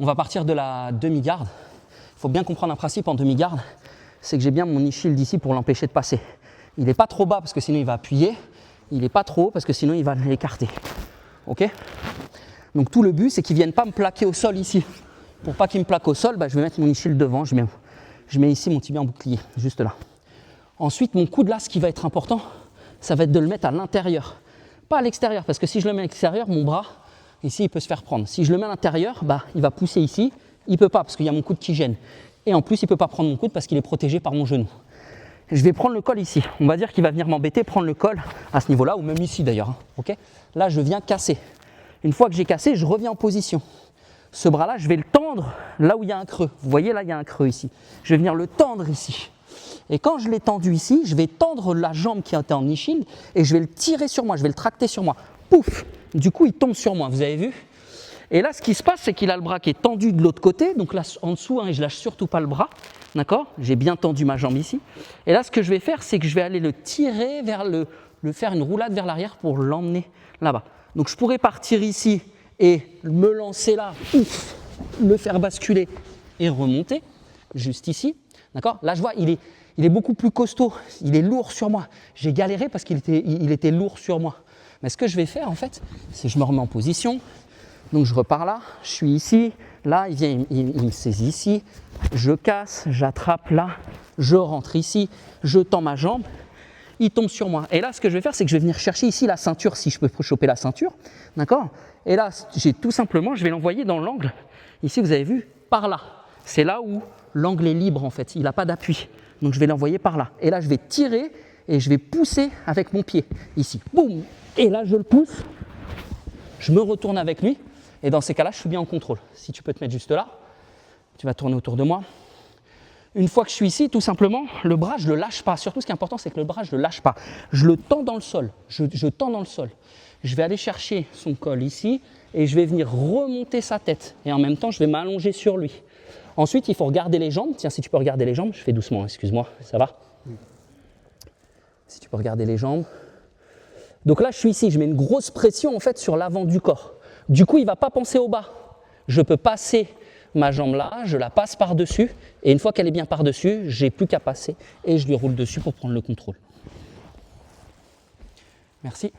On va partir de la demi-garde. Il faut bien comprendre un principe en demi-garde, c'est que j'ai bien mon knee shield ici pour l'empêcher de passer. Il n'est pas trop bas parce que sinon il va appuyer, il n'est pas trop haut parce que sinon il va l'écarter. Ok? Donc tout le but, c'est qu'il ne vienne pas me plaquer au sol ici. Pour pas qu'il me plaque au sol, je vais mettre mon knee shield devant, je mets ici mon tibia en bouclier, juste là. Ensuite, mon coude là, ce qui va être important, ça va être de le mettre à l'intérieur, pas à l'extérieur, parce que si je le mets à l'extérieur, mon bras, ici, il peut se faire prendre. Si je le mets à l'intérieur, il va pousser ici, il ne peut pas parce qu'il y a mon coude qui gêne. Et en plus, il ne peut pas prendre mon coude parce qu'il est protégé par mon genou. Je vais prendre le col ici. On va dire qu'il va venir m'embêter, prendre le col à ce niveau-là, ou même ici d'ailleurs. Okay, là, je viens casser. Une fois que j'ai cassé, je reviens en position. Ce bras-là, je vais le tendre là où il y a un creux. Vous voyez, là, il y a un creux ici. Je vais venir le tendre ici. Et quand je l'ai tendu ici, je vais tendre la jambe qui était en knee shield et je vais le tirer sur moi, je vais le tracter sur moi. Pouf! Du coup, il tombe sur moi, vous avez vu? Et là, ce qui se passe, c'est qu'il a le bras qui est tendu de l'autre côté. Donc là, en dessous, et je lâche surtout pas le bras. D'accord? J'ai bien tendu ma jambe ici. Et là, ce que je vais faire, c'est que je vais aller le tirer vers le faire une roulade vers l'arrière pour l'emmener là-bas. Donc je pourrais partir ici et me lancer là, ouf, le faire basculer et remonter, juste ici. D'accord? Là, je vois, il est beaucoup plus costaud, il est lourd sur moi. J'ai galéré parce qu'il était lourd sur moi. Mais ce que je vais faire, en fait, c'est que je me remets en position. Donc je repars là, je suis ici, là, il vient, il me saisit ici, je casse, j'attrape là, je rentre ici, je tends ma jambe, il tombe sur moi. Et là, ce que je vais faire, c'est que je vais venir chercher ici la ceinture, si je peux choper la ceinture, d'accord? Et là, j'ai tout simplement, je vais l'envoyer dans l'angle, ici, vous avez vu, par là. C'est là où l'angle est libre, en fait, il n'a pas d'appui. Donc je vais l'envoyer par là. Et là, je vais tirer et je vais pousser avec mon pied, ici. Boum! Et là, je le pousse, je me retourne avec lui. Et dans ces cas-là, je suis bien en contrôle. Si tu peux te mettre juste là, tu vas tourner autour de moi. Une fois que je suis ici, tout simplement, le bras, je ne le lâche pas. Surtout, ce qui est important, c'est que le bras, je ne le lâche pas. Je le tends dans le sol. Je tends dans le sol. Je vais aller chercher son col ici et je vais venir remonter sa tête. Et en même temps, je vais m'allonger sur lui. Ensuite, il faut regarder les jambes. Tiens, si tu peux regarder les jambes, je fais doucement, excuse-moi, ça va? Si tu peux regarder les jambes. Donc là, je suis ici. Je mets une grosse pression, en fait, sur l'avant du corps. Du coup, il ne va pas penser au bas. Je peux passer ma jambe là, je la passe par-dessus, et une fois qu'elle est bien par-dessus, je n'ai plus qu'à passer, et je lui roule dessus pour prendre le contrôle. Merci.